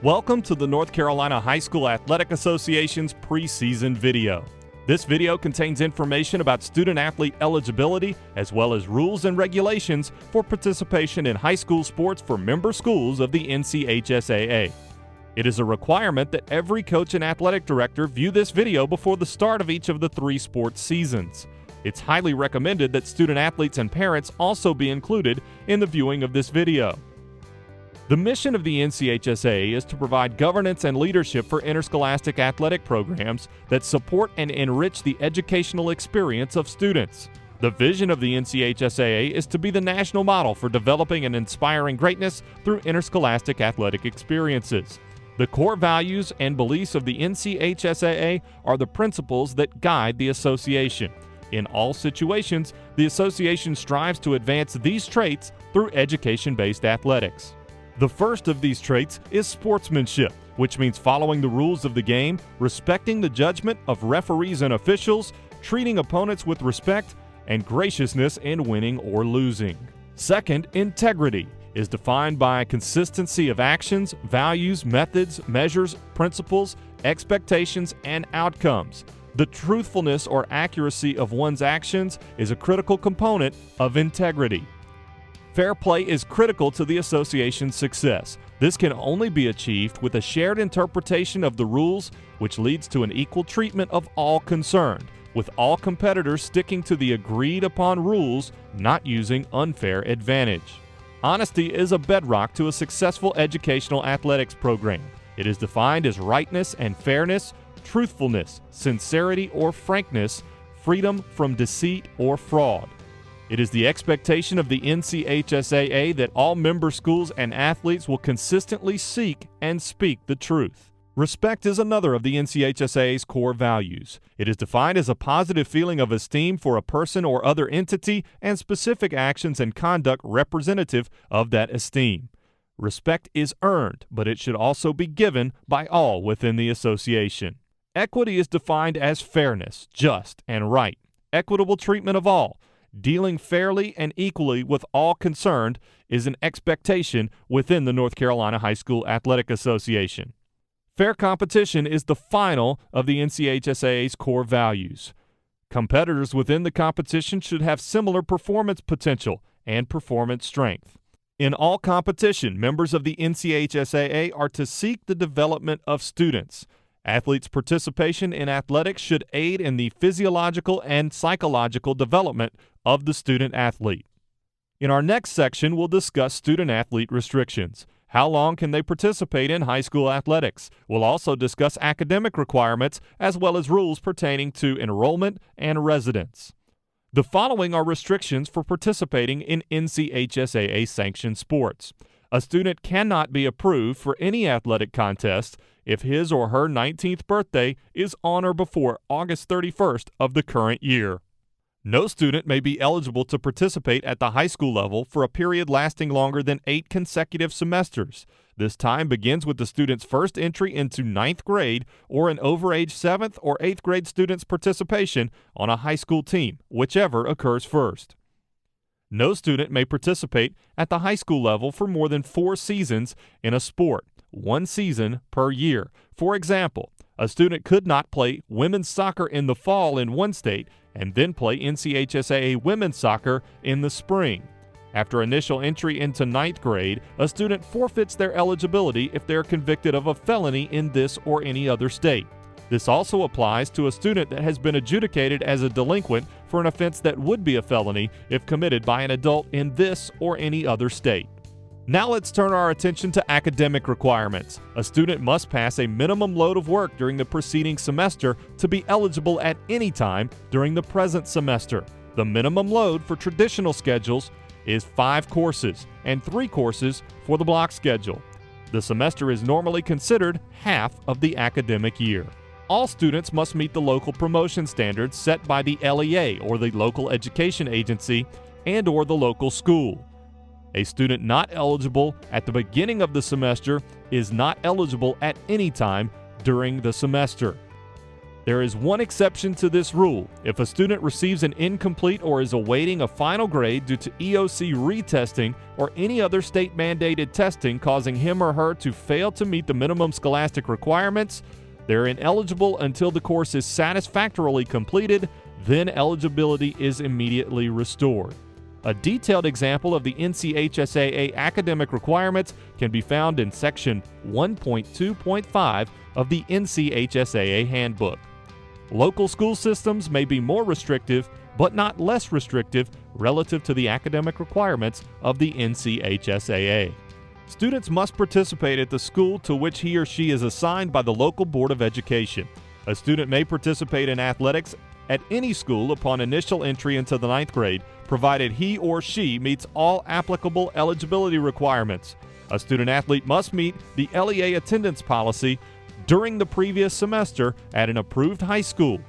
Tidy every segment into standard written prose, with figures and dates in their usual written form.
Welcome to the North Carolina High School Athletic Association's preseason video. This video contains information about student-athlete eligibility as well as rules and regulations for participation in high school sports for member schools of the NCHSAA. It is a requirement that every coach and athletic director view this video before the start of each of the 3 sports seasons. It's highly recommended that student-athletes and parents also be included in the viewing of this video. The mission of the NCHSAA is to provide governance and leadership for interscholastic athletic programs that support and enrich the educational experience of students. The vision of the NCHSAA is to be the national model for developing and inspiring greatness through interscholastic athletic experiences. The core values and beliefs of the NCHSAA are the principles that guide the association. In all situations, the association strives to advance these traits through education-based athletics. The first of these traits is sportsmanship, which means following the rules of the game, respecting the judgment of referees and officials, treating opponents with respect, and graciousness in winning or losing. Second, integrity is defined by consistency of actions, values, methods, measures, principles, expectations, and outcomes. The truthfulness or accuracy of one's actions is a critical component of integrity. Fair play is critical to the association's success. This can only be achieved with a shared interpretation of the rules, which leads to an equal treatment of all concerned, with all competitors sticking to the agreed-upon rules, not using unfair advantage. Honesty is a bedrock to a successful educational athletics program. It is defined as rightness and fairness, truthfulness, sincerity or frankness, freedom from deceit or fraud. It is the expectation of the NCHSAA that all member schools and athletes will consistently seek and speak the truth. Respect is another of the NCHSAA's core values. It is defined as a positive feeling of esteem for a person or other entity and specific actions and conduct representative of that esteem. Respect is earned, but it should also be given by all within the association. Equity is defined as fairness, just and right, equitable treatment of all. Dealing fairly and equally with all concerned is an expectation within the North Carolina High School Athletic Association. Fair competition is the final of the NCHSAA's core values. Competitors within the competition should have similar performance potential and performance strength. In all competition, members of the NCHSAA are to seek the development of students. Athletes' participation in athletics should aid in the physiological and psychological development of the student-athlete. In our next section, we'll discuss student-athlete restrictions. How long can they participate in high school athletics? We'll also discuss academic requirements as well as rules pertaining to enrollment and residence. The following are restrictions for participating in NCHSAA-sanctioned sports. A student cannot be approved for any athletic contest if his or her 19th birthday is on or before August 31st of the current year. No student may be eligible to participate at the high school level for a period lasting longer than 8 consecutive semesters. This time begins with the student's first entry into 9th grade or an overage 7th or 8th grade student's participation on a high school team, whichever occurs first. No student may participate at the high school level for more than 4 seasons in a sport, 1 season per year. For example, a student could not play women's soccer in the fall in one state and then play NCHSAA women's soccer in the spring. After initial entry into 9th grade, a student forfeits their eligibility if they are convicted of a felony in this or any other state. This also applies to a student that has been adjudicated as a delinquent for an offense that would be a felony if committed by an adult in this or any other state. Now let's turn our attention to academic requirements. A student must pass a minimum load of work during the preceding semester to be eligible at any time during the present semester. The minimum load for traditional schedules is 5 courses and 3 courses for the block schedule. The semester is normally considered half of the academic year. All students must meet the local promotion standards set by the LEA or the local education agency and/or the local school. A student not eligible at the beginning of the semester is not eligible at any time during the semester. There is one exception to this rule. If a student receives an incomplete or is awaiting a final grade due to EOC retesting or any other state-mandated testing causing him or her to fail to meet the minimum scholastic requirements, they're ineligible until the course is satisfactorily completed, then eligibility is immediately restored. A detailed example of the NCHSAA academic requirements can be found in Section 1.2.5 of the NCHSAA Handbook. Local school systems may be more restrictive, but not less restrictive relative to the academic requirements of the NCHSAA. Students must participate at the school to which he or she is assigned by the local Board of Education. A student may participate in athletics at any school upon initial entry into the 9th grade, provided he or she meets all applicable eligibility requirements. A student athlete must meet the LEA attendance policy during the previous semester at an approved high school.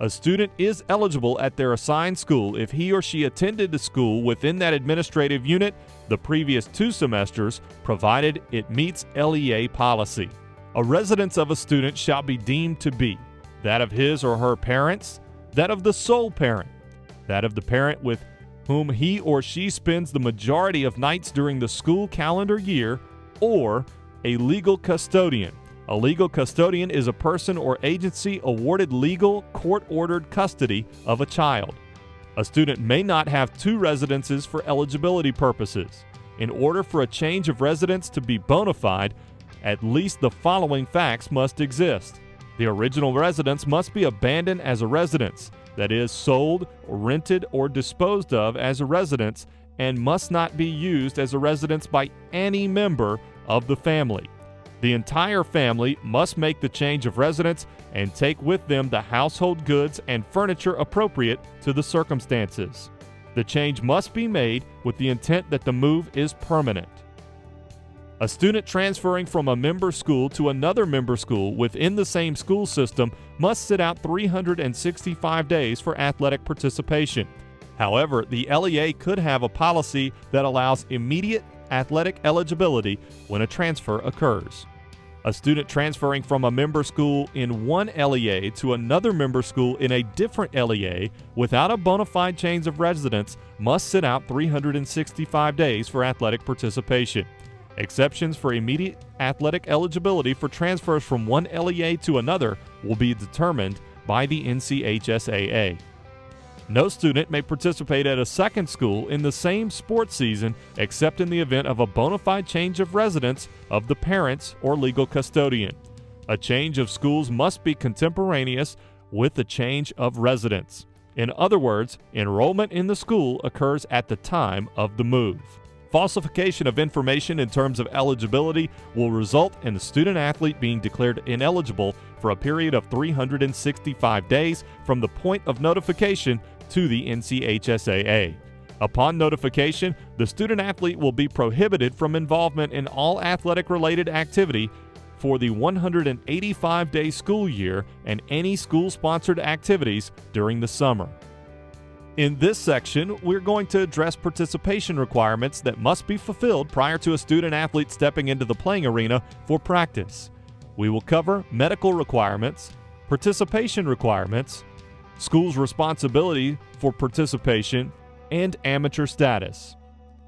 A student is eligible at their assigned school if he or she attended the school within that administrative unit the previous 2 semesters, provided it meets LEA policy. A residence of a student shall be deemed to be that of his or her parents, that of the sole parent, that of the parent with whom he or she spends the majority of nights during the school calendar year, or a legal custodian. A legal custodian is a person or agency awarded legal, court-ordered custody of a child. A student may not have 2 residences for eligibility purposes. In order for a change of residence to be bona fide, at least the following facts must exist. The original residence must be abandoned as a residence, that is, sold, or rented, or disposed of as a residence, and must not be used as a residence by any member of the family. The entire family must make the change of residence and take with them the household goods and furniture appropriate to the circumstances. The change must be made with the intent that the move is permanent. A student transferring from a member school to another member school within the same school system must sit out 365 days for athletic participation. However, the LEA could have a policy that allows immediate athletic eligibility when a transfer occurs. A student transferring from a member school in one LEA to another member school in a different LEA without a bona fide change of residence must sit out 365 days for athletic participation. Exceptions for immediate athletic eligibility for transfers from one LEA to another will be determined by the NCHSAA. No student may participate at a second school in the same sports season except in the event of a bona fide change of residence of the parents or legal custodian. A change of schools must be contemporaneous with the change of residence. In other words, enrollment in the school occurs at the time of the move. Falsification of information in terms of eligibility will result in the student-athlete being declared ineligible for a period of 365 days from the point of notification to the NCHSAA. Upon notification, the student-athlete will be prohibited from involvement in all athletic-related activity for the 185-day school year and any school-sponsored activities during the summer. In this section, we're going to address participation requirements that must be fulfilled prior to a student-athlete stepping into the playing arena for practice. We will cover medical requirements, participation requirements, school's responsibility for participation, and amateur status.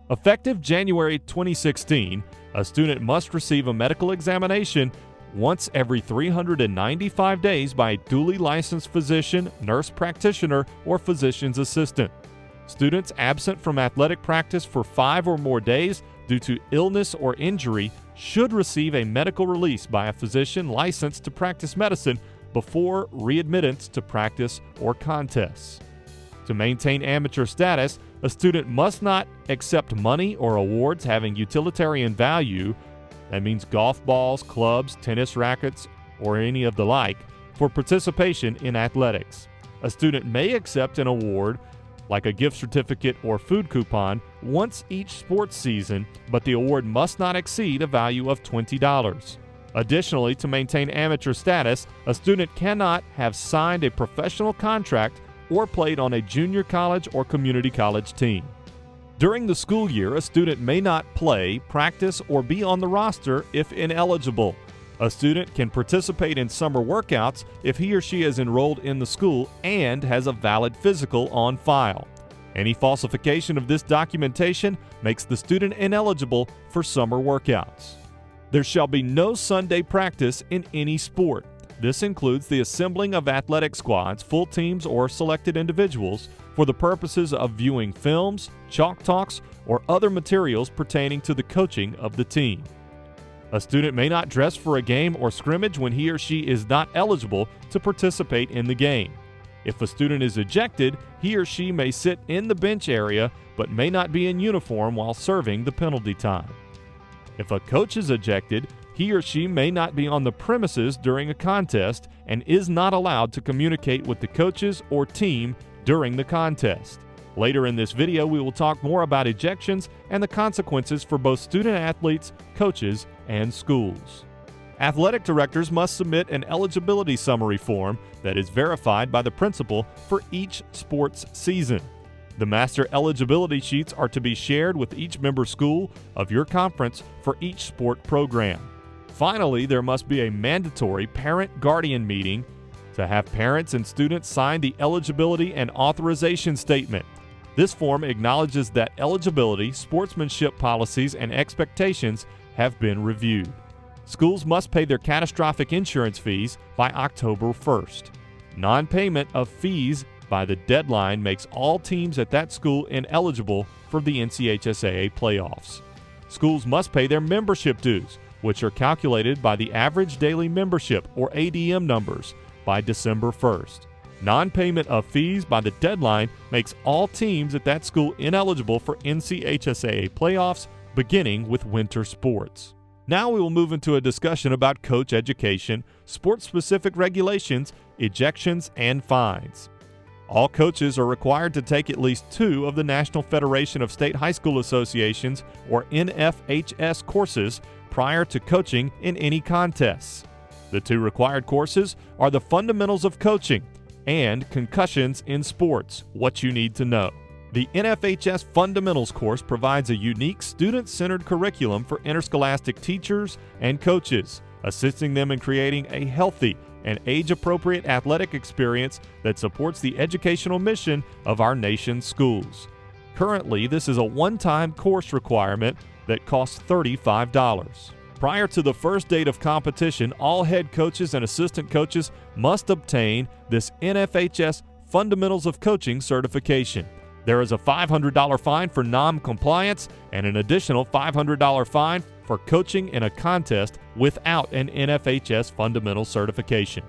Effective January 2016, a student must receive a medical examination once every 395 days by a duly licensed physician, nurse practitioner, or physician's assistant. Students absent from athletic practice for 5 or more days due to illness or injury should receive a medical release by a physician licensed to practice medicine before readmittance to practice or contests. To maintain amateur status, a student must not accept money or awards having utilitarian value, that means golf balls, clubs, tennis rackets, or any of the like, for participation in athletics. A student may accept an award, like a gift certificate or food coupon, once each sports season, but the award must not exceed a value of $20. Additionally, to maintain amateur status, a student cannot have signed a professional contract or played on a junior college or community college team. During the school year, a student may not play, practice, or be on the roster if ineligible. A student can participate in summer workouts if he or she is enrolled in the school and has a valid physical on file. Any falsification of this documentation makes the student ineligible for summer workouts. There shall be no Sunday practice in any sport. This includes the assembling of athletic squads, full teams, or selected individuals for the purposes of viewing films, chalk talks, or other materials pertaining to the coaching of the team. A student may not dress for a game or scrimmage when he or she is not eligible to participate in the game. If a student is ejected, he or she may sit in the bench area but may not be in uniform while serving the penalty time. If a coach is ejected, he or she may not be on the premises during a contest and is not allowed to communicate with the coaches or team during the contest. Later in this video, we will talk more about ejections and the consequences for both student athletes, coaches, and schools. Athletic directors must submit an eligibility summary form that is verified by the principal for each sports season. The master eligibility sheets are to be shared with each member school of your conference for each sport program. Finally, there must be a mandatory parent-guardian meeting to have parents and students sign the eligibility and authorization statement. This form acknowledges that eligibility, sportsmanship policies, and expectations have been reviewed. Schools must pay their catastrophic insurance fees by October 1st. Non-payment of fees by the deadline makes all teams at that school ineligible for the NCHSAA playoffs. Schools must pay their membership dues, which are calculated by the average daily membership, or ADM numbers, by December 1st. Non-payment of fees by the deadline makes all teams at that school ineligible for NCHSAA playoffs, beginning with winter sports. Now we will move into a discussion about coach education, sport-specific regulations, ejections, and fines. All coaches are required to take at least 2 of the National Federation of State High School Associations, or NFHS, courses prior to coaching in any contests. The 2 required courses are the Fundamentals of Coaching and Concussions in Sports, What You Need to Know. The NFHS Fundamentals course provides a unique student-centered curriculum for interscholastic teachers and coaches, assisting them in creating a healthy and age-appropriate athletic experience that supports the educational mission of our nation's schools. Currently, this is a one-time course requirement that costs $35. Prior to the first date of competition, all head coaches and assistant coaches must obtain this NFHS Fundamentals of Coaching certification. There is a $500 fine for non-compliance and an additional $500 fine for coaching in a contest without an NFHS Fundamental certification.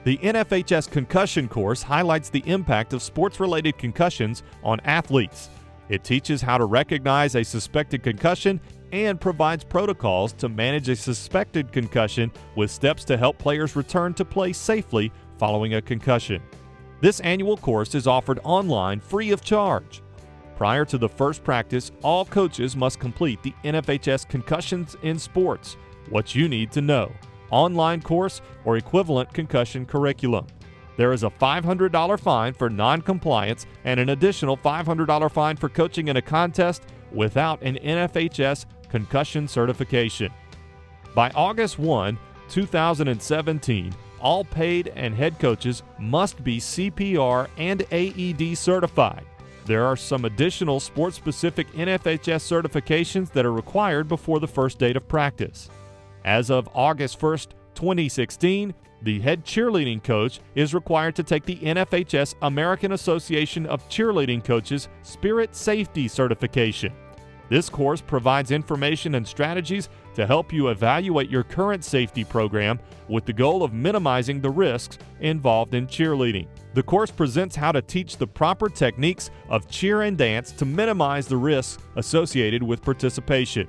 The NFHS Concussion course highlights the impact of sports-related concussions on athletes. It teaches how to recognize a suspected concussion and provides protocols to manage a suspected concussion with steps to help players return to play safely following a concussion. This annual course is offered online free of charge. Prior to the first practice, all coaches must complete the NFHS Concussions in Sports, What You Need to Know, online course or equivalent concussion curriculum. There is a $500 fine for non-compliance and an additional $500 fine for coaching in a contest without an NFHS concussion certification. By August 1, 2017, all paid and head coaches must be CPR and AED certified. There are some additional sport-specific NFHS certifications that are required before the first date of practice. As of August 1st, 2016, the head cheerleading coach is required to take the NFHS American Association of Cheerleading Coaches Spirit Safety Certification. This course provides information and strategies to help you evaluate your current safety program with the goal of minimizing the risks involved in cheerleading. The course presents how to teach the proper techniques of cheer and dance to minimize the risks associated with participation.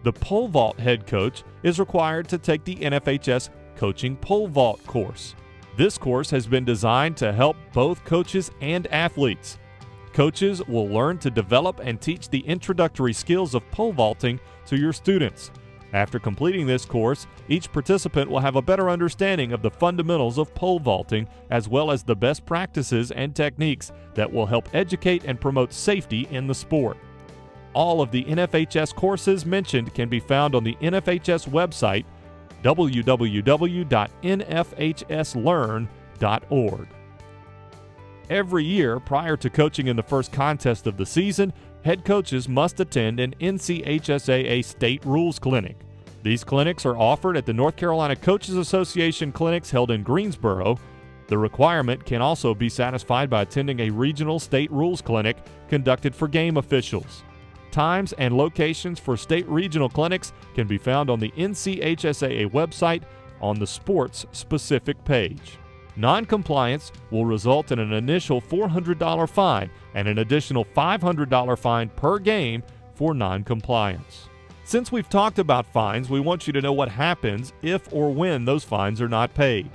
The pole vault head coach is required to take the NFHS Coaching Pole Vault course. This course has been designed to help both coaches and athletes. Coaches will learn to develop and teach the introductory skills of pole vaulting to your students. After completing this course, each participant will have a better understanding of the fundamentals of pole vaulting, as well as the best practices and techniques that will help educate and promote safety in the sport. All of the NFHS courses mentioned can be found on the NFHS website, www.nfhslearn.org. Every year, prior to coaching in the first contest of the season, head coaches must attend an NCHSAA state rules clinic. These clinics are offered at the North Carolina Coaches Association clinics held in Greensboro. The requirement can also be satisfied by attending a regional state rules clinic conducted for game officials. Times and locations for state regional clinics can be found on the NCHSAA website on the sports-specific page. Non-compliance will result in an initial $400 fine and an additional $500 fine per game for non-compliance. Since we've talked about fines, we want you to know what happens if or when those fines are not paid.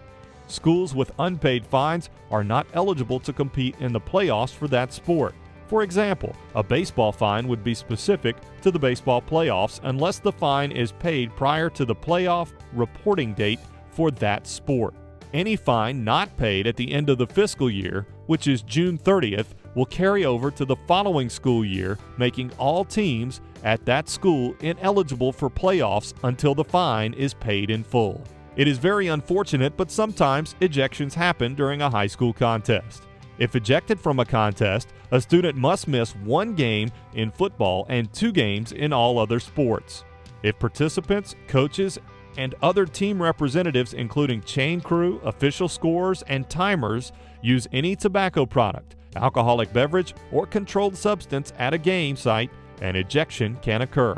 Schools with unpaid fines are not eligible to compete in the playoffs for that sport. For example, a baseball fine would be specific to the baseball playoffs unless the fine is paid prior to the playoff reporting date for that sport. Any fine not paid at the end of the fiscal year, which is June 30th, will carry over to the following school year, making all teams at that school ineligible for playoffs until the fine is paid in full. It is very unfortunate, but sometimes ejections happen during a high school contest. If ejected from a contest, a student must miss one game in football and 2 games in all other sports. If participants, coaches, and other team representatives, including chain crew, official scorers, and timers, use any tobacco product, alcoholic beverage, or controlled substance at a game site, an ejection can occur.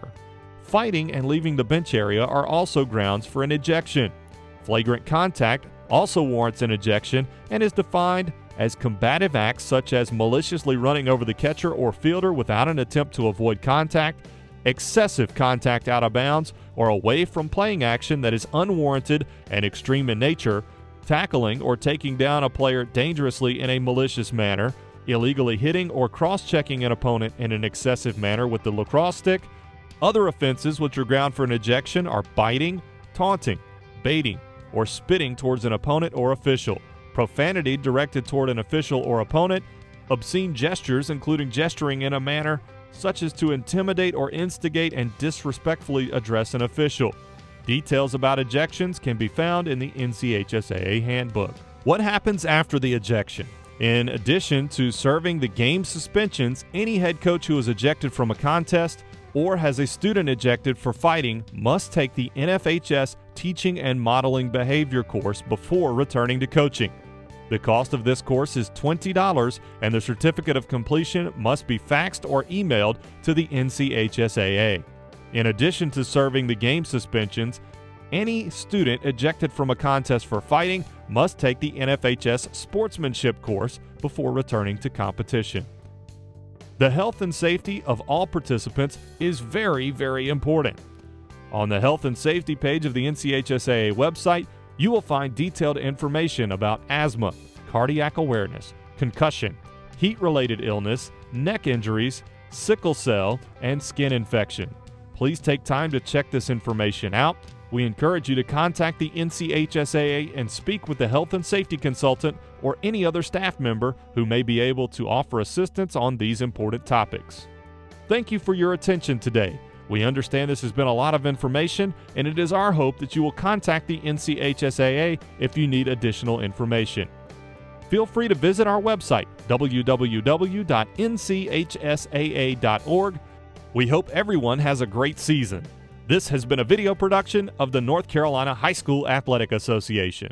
Fighting and leaving the bench area are also grounds for an ejection. Flagrant contact also warrants an ejection and is defined as combative acts such as maliciously running over the catcher or fielder without an attempt to avoid contact, excessive contact out of bounds or away from playing action that is unwarranted and extreme in nature, tackling or taking down a player dangerously in a malicious manner, illegally hitting or cross-checking an opponent in an excessive manner with the lacrosse stick. Other offenses which are ground for an ejection are biting, taunting, baiting, or spitting towards an opponent or official, profanity directed toward an official or opponent, obscene gestures including gesturing in a manner such as to intimidate or instigate and disrespectfully address an official. Details about ejections can be found in the NCHSAA handbook. What happens after the ejection? In addition to serving the game suspensions, any head coach who is ejected from a contest or has a student ejected for fighting must take the NFHS Teaching and Modeling Behavior course before returning to coaching. The cost of this course is $20, and the certificate of completion must be faxed or emailed to the NCHSAA. In addition to serving the game suspensions, any student ejected from a contest for fighting must take the NFHS Sportsmanship course before returning to competition. The health and safety of all participants is very, very important. On the health and safety page of the NCHSAA website, you will find detailed information about asthma, cardiac awareness, concussion, heat-related illness, neck injuries, sickle cell, and skin infection. Please take time to check this information out. We encourage you to contact the NCHSAA and speak with the health and safety consultant or any other staff member who may be able to offer assistance on these important topics. Thank you for your attention today. We understand this has been a lot of information, and it is our hope that you will contact the NCHSAA if you need additional information. Feel free to visit our website, www.nchsaa.org. We hope everyone has a great season. This has been a video production of the North Carolina High School Athletic Association.